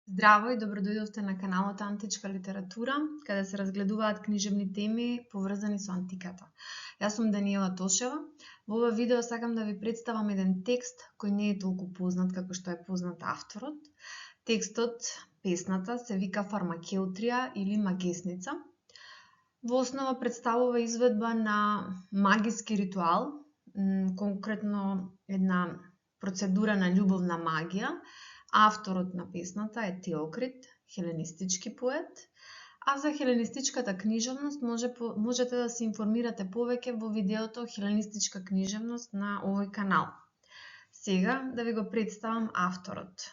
Здраво и добродојдовте на каналот Античка литература, каде се разгледуваат книжевни теми поврзани со антиката. Јас сум Даниела Тошева. Во ова видео сакам да ви представам еден текст кој не е толку познат како што е познат авторот. Текстот, песната, се вика Фармакеутрија или Магесница. Во основа представува изведба на магиски ритуал, конкретно една процедура на љубовна магија. Авторот на песната е Теокрит, хеленистички поет, а за хеленистичката книжевност можете да се информирате повеќе во видеото Хеленистичка книжевност на овој канал. Сега да ви го представам авторот.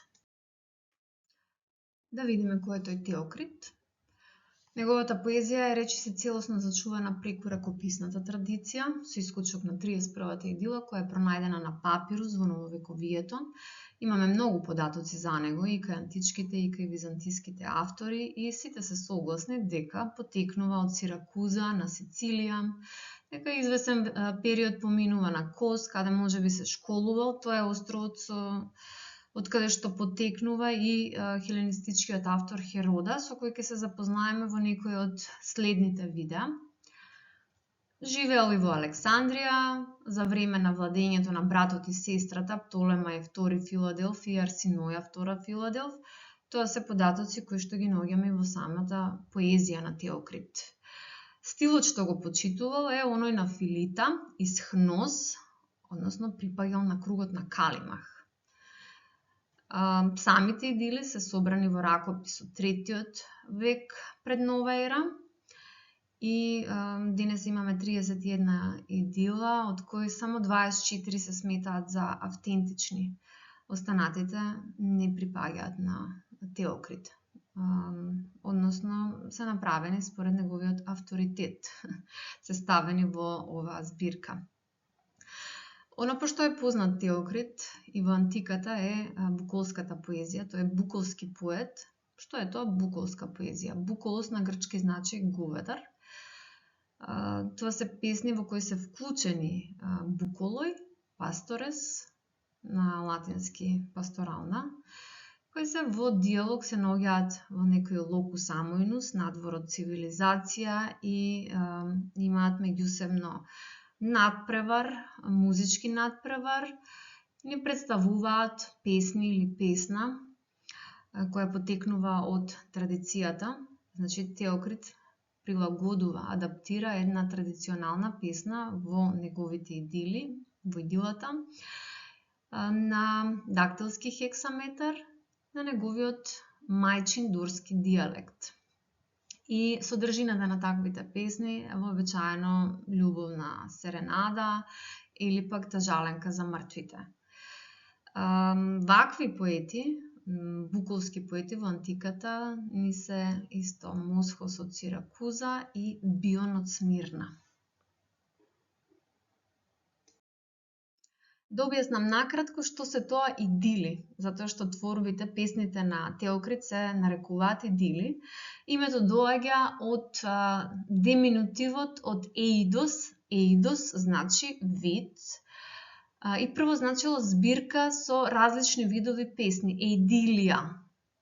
Да видиме кој е тој Теокрит. Неговата поезија е речиси целосно зачувана преку ракописната традиција, со исклучок на 31-та идила која е пронајдена на папирус во нововековието. Имаме многу податоци за него и кај античките и кај византиските автори и сите се согласни дека потекнува од Сиракуза на Сицилија, дека извесен период поминува на Кос, каде можеби се школувал. Тоа е островот од каде што потекнува и хеленистичкиот автор Херода, со кој ќе се запознаеме во некои од следните видеа. Живеел и во Александрија, за време на владењето на братот и сестрата Птолемај II Филаделф и Арсиноја II Филаделф. Тоа се податоци кои што ги наоѓаме во самата поезија на Теокрит. Стилот што го почитувал е оној на Филита, исхнос, односно припаѓал на кругот на Калимах. Самите идили се собрани во ракопис од 3-тиот век пред нова ера и денес имаме 31 идила, од кои само 24 се сметаат за автентични. Останатите не припаѓаат на Теокрит, односно се направени според неговиот авторитет, се ставени во оваа збирка. Оно по што е познат Теокрит и во антиката е буколската поезија, тој е буколски поет. Што е тоа буколска поезија? Буколос на грчки значи говедар. Тоа се песни во кои се вклучени буколој, пасторес, на латински пасторална, кои се во диалог се наоѓаат во некој локус амоинус, надвор од цивилизација и имаат меѓусебно надпревар, музички надпревар, ни представуваат песни или песна која потекнува од традицијата. Значи Теокрит прилагодува, адаптира една традиционална песна во неговите идили, во идилата, на дактилски хексаметар, на неговиот мајчин дорски дијалект. И содржината на таквите песни е вообичаено љубовна серенада или пак тажаленка за мртвите. Вакви поети, буколски поети во антиката ни се исто Мосхос од Сиракуза и Бион од Смирна. Да објаснам накратко што се тоа идили, затоа што творбите, песните на Теокрит се нарекуваат идили. Името доаѓа од деминутивот од еидос. Еидос значи вид и прво значило збирка со различни видови песни. Еидилија,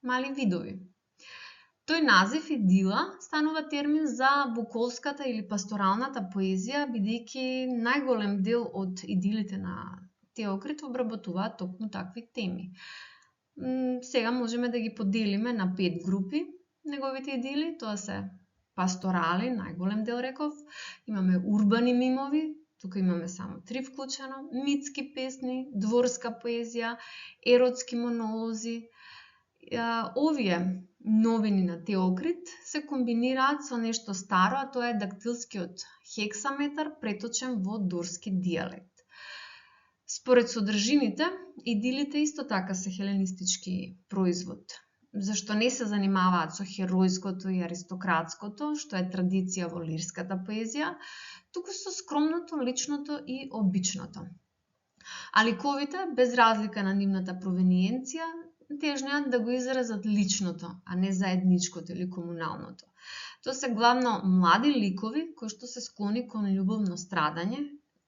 мали видови. Тој назив идила станува термин за буколската или пасторалната поезија, бидејќи најголем дел од идилите на Теокрит обработуваат токму такви теми. Сега можеме да ги поделиме на 5 групи неговите идили. Тоа се пасторали, најголем дел реков. Имаме урбани мимови, тука имаме само 3 вклучено, митски песни, дворска поезија, еротски монолози. Овие новини на Теокрит се комбинираат со нешто старо, а тоа е дактилскиот хексаметар преточен во дорски дијалект. Според содржините, идилите исто така се хеленистички производ, зашто не се занимаваат со херојското и аристократското, што е традиција во лирската поезија, туку со скромното, личното и обичното. А ликовите, без разлика на нивната провениенција, тежнеат да го изразат личното, а не заедничкото или комуналното. Тоа се главно млади ликови кои што се склони кон љубовно страдање,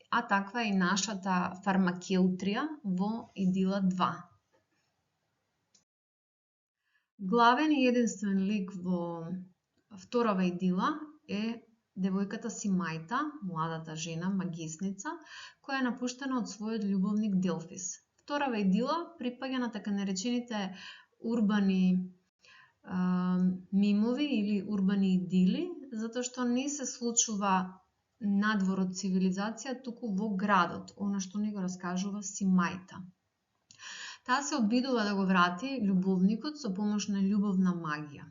а таква е и нашата Фармакеутрија во идила 2. Главен и единствен лик во вторава идила е девојката Симајта, младата жена, магисница, која е напуштена од својот љубовник Делфис. Вторава идила припаѓа на така наречените урбани мимови или урбани идили, затоа што не се случува надвор од цивилизација, туку во градот, она што ни го раскажува Симајта. Таа се обидува да го врати љубовникот со помош на љубовна магија.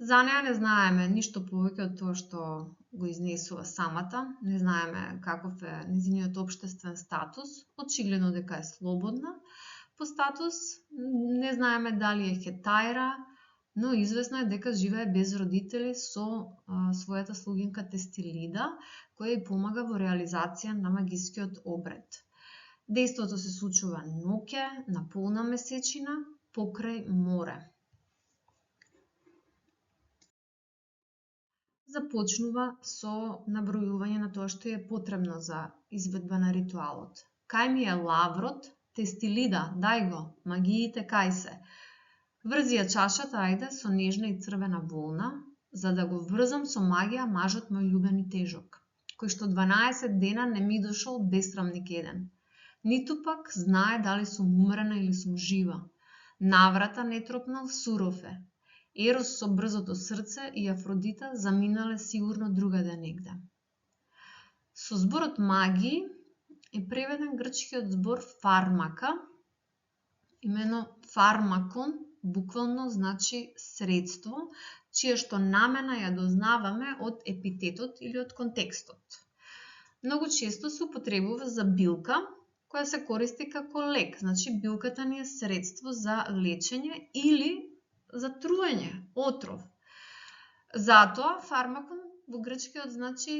За неа не знаеме ништо повеќе од тоа што го изнесува самата, не знаеме каков е нејзиниот општествен статус, очигледно дека е слободна по статус, не знаеме дали е хетајра, но известно е дека живее без родители со својата слугинка Тестилида, која ја помага во реализација на магискиот обред. Дејството се случува ноќе, на полна месечина, покрај море. Започнува со набројување на тоа што е потребно за изведба на ритуалот. Кај ми е лаврот, Тестилида, дај го, магиите кај се. Врзи ја чашата, ајде, со нежна и црвена волна, за да го врзам со магија мажот мој љубен и тежок, кој што 12 дена не ми дошол бесрамник еден. Ниту пак знае дали сум умрена или сум жива. Наврата не тропнал, суров е. Ерос со брзото срце и Афродита заминале сигурно другаде негде. Со зборот магии е преведен грчкиот збор фармака, имено фармакон, буквално значи средство, чија што намена ја дознаваме од епитетот или од контекстот. Многу често се употребува за билка, која се користи како лек, значи билката ни е средство за лечење или за труење, отров. Затоа фармакон во грчкиот значи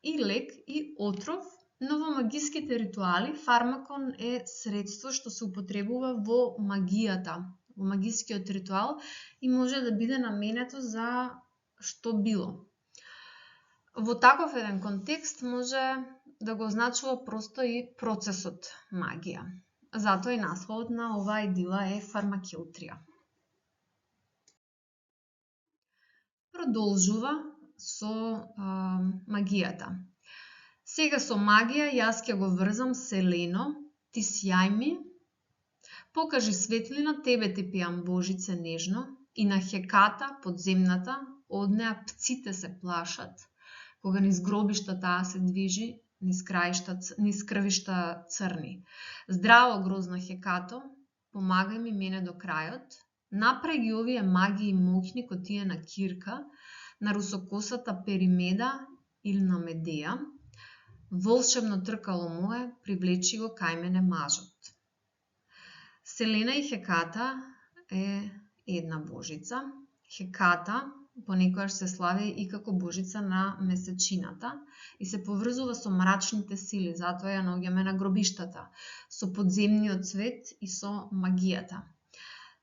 и лек и отров, но во магиските ритуали фармакон е средство што се употребува во магијата, во магискиот ритуал и може да биде наменето за што било. Во таков еден контекст може да го означува просто и процесот магија. Затоа и насловот на оваа идила е фармакеутрија. Продолжува со магијата. Сега со магија јас ќе го врзам Селено, ти сјај ми, покажи светлина, тебе ти пијам Божице нежно, и на Хеката, подземната, од неа пците се плашат, кога низ гробишта таа се движи, низ крвишта црни. Здраво, грозна Хекато, помагај ми мене до крајот, направи ги овие магии моќни ко тие на Кирка, на русокосата Перимеда или на Медеја, волшебно тркало мое, привлечи го кај мене мажот. Селена и Хеката е една божица. Хеката понекогаш се слави и како божица на месечината и се поврзува со мрачните сили, затоа ја наоѓаме на гробиштата, со подземниот свет и со магијата.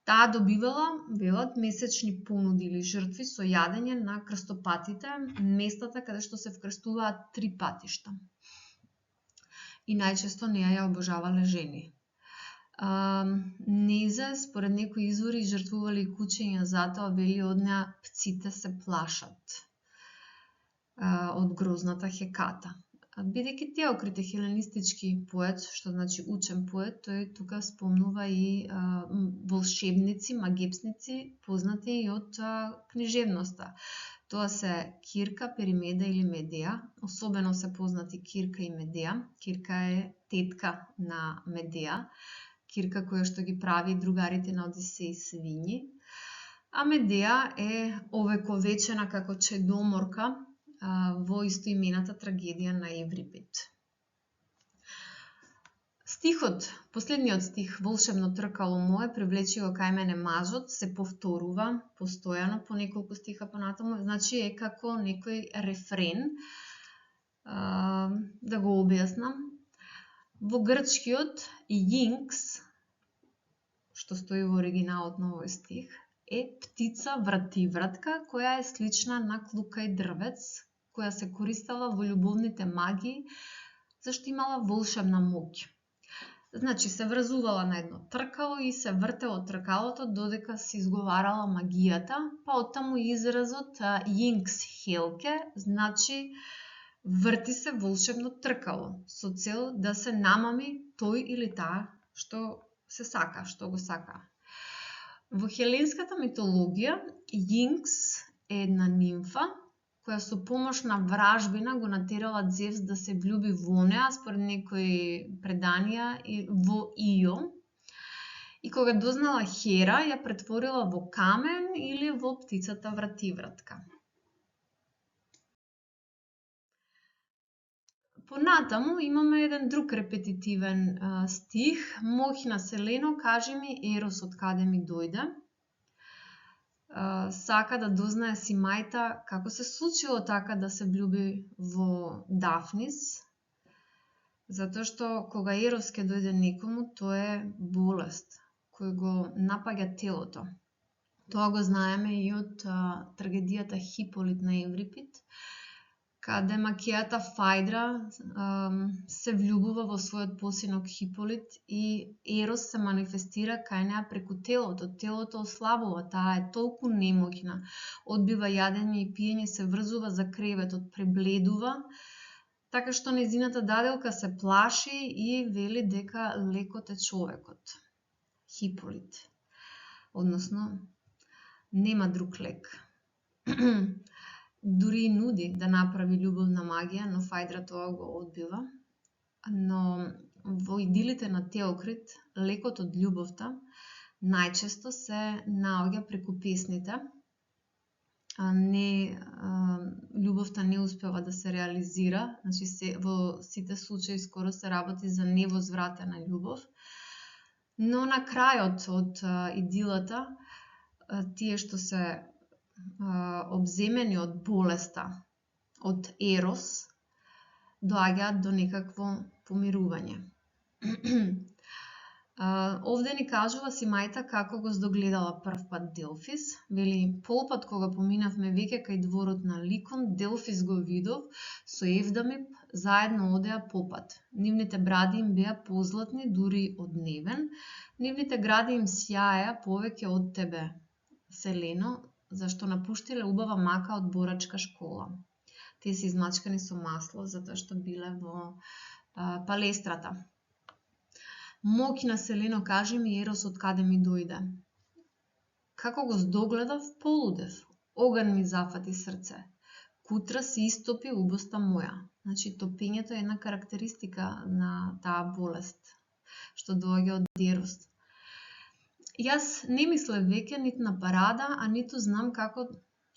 Таа добивала, велат, месечни понуди или жртви со јадење на крстопатите, местата каде што се вкрстуваат 3 патишта. И најчесто неа ја обожавале жени. Незе, според некои извори, жртвували и кучиња, затоа вели од неа пците се плашат од грозната Хеката. Бидејќи Теокрит е хеленистички поет, што значи учен поет, тој тука спомнува и волшебници, магепсници, познати и од книжевноста. Тоа се Кирка, Перимеда или Медеја, особено се познати Кирка и Медеја. Кирка е тетка на Медеја, Кирка која што ги прави другарите на Одисеј свињи, а Медеја е овековечена како чедоморка во истоимената трагедија на Еврипид. Стихот, последниот стих, волшебно тркало мое, привлечи го кај мене мажот, се повторува постојано по неколку стиха понатаму, значи е како некој рефрен, да го објаснам. Во грчкиот јинкс, што стои во оригиналот на овој стих, е птица вративратка која е слична на клука и дрвец, која се користела во љубовните магии, зашто имала волшебна моќ. Значи, се врзувала на едно тркало и се вртело тркалото додека се изговарала магијата, па оттаму изразот Jinx Helke, значи врти се волшебно тркало, со цел да се намами тој или таа што се сака, што го сака. Во хеленската митологија, Jinx е една нимфа, која со помош на вражбина го натерала Зевс да се влюби во неа, според некои преданија во Ио. И кога дознала Хера, ја претворила во камен или во птицата вративратка. Понатаму имаме еден друг репетитивен стих. Моќна Селено, кажи ми, Ерос од каде ми дојде. Сака да дознае си мајта како се случило така да се влюби во Дафнис, затоа што кога Ерос ке дојде некому, тоа е болест кој го напаѓа телото. Тоа го знаеме и од трагедијата Хиполит на Еврипид, каде макејата Фајдра се влюбува во својот посинок Хиполит и Ерос се манифестира кај неа преку телото. Телото ослабува, таа е толку немоќна, одбива јадење и пиење, се врзува за креветот, пребледува, така што незината даделка се плаши и вели дека лекот е човекот, Хиполит. Односно, нема друг лек. Дури и нуди да направи љубовна магија, но Фајдра тоа го одбива. Но во идилите на Теокрит, лекот од љубовта најчесто се наоѓа преку песните. Љубовта не успева да се реализира, значи во сите случаи скоро се работи за невозвратена љубов. Но на крајот од идилата, тие што се обземени од болеста, од Ерос, доаѓаат до некакво помирување. Овде ни кажува си мајта како го здогледала прв пат Делфис. Вели, полпат кога поминавме веќе кај дворот на Ликон, Делфис го видов, со Евдамип заедно одеа попат. Нивните бради им беа позлатни, дури од невен. Нивните гради им сјаеа повеќе од тебе, Селено, зашто напуштиле убава мака од борачка школа. Тие се измачкани со масло, затоа што биле во палестрата. Моќна Селено, кажи ми, Ерос од каде ми дојде. Како го здогледав, полудев. Оган ми зафати срце. Кутра се истопи убоста моја. Значи, топењето е една карактеристика на таа болест, што доаѓа од Ерос. Јас не мислев веќе ниту на парада, а ниту знам како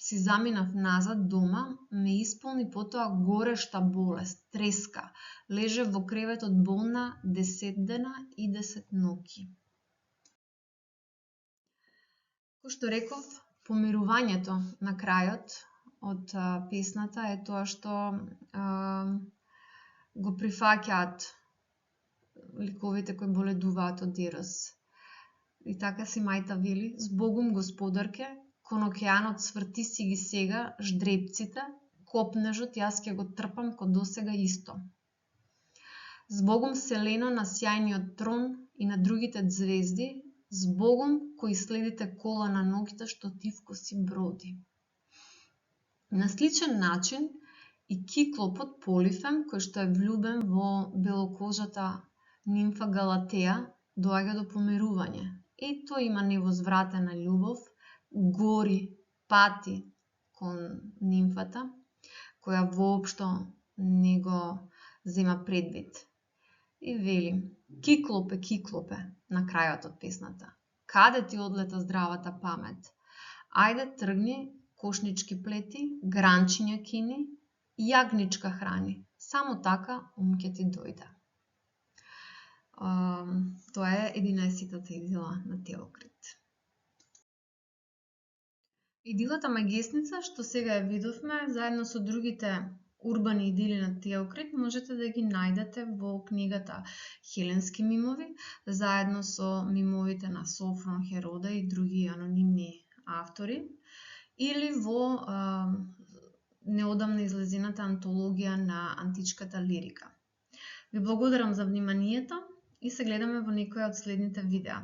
си заминав назад дома, ме исполни потоа горешта болест, треска. Лежев во креветот болна 10 дена и 10 ноќи. Кој што реков, помирувањето на крајот од песната е тоа што го прифаќаат ликовите кои боледуваат од Ерос. И така си мајта вели, збогум господарке, кон океанот сврти си ги сега ждрепците, копнежот јас ќе го трпам ко досега исто. Збогум Селено на сјајниот трон и на другите звезди, збогум кои следите кола на ноќта што ти вкуси броди. На сличен начин и Киклопот Полифем, кој што е влюбен во белокожата нимфа Галатеја, доаѓа до помирување. И тој има невозвратена љубов, гори, пати кон нимфата, која воопшто не го зема предвид. И вели, Киклопе, Киклопе, на крајот од песната, каде ти одлета здравата памет? Ајде тргни, кошнички плети, гранчиња кини, јагничка храни, само така ум ќе ти дојде. Тоа е 11-тата идила на Теокрит. Идилата Магесница, што сега ја видовме, заедно со другите урбани идили на Теокрит, можете да ги најдете во книгата Хеленски мимови, заедно со мимовите на Софрон, Херода и други анонимни автори, или во неодамна излезената антологија на античката лирика. Ви благодарам за вниманието и се гледаме во некоја од следните видеа.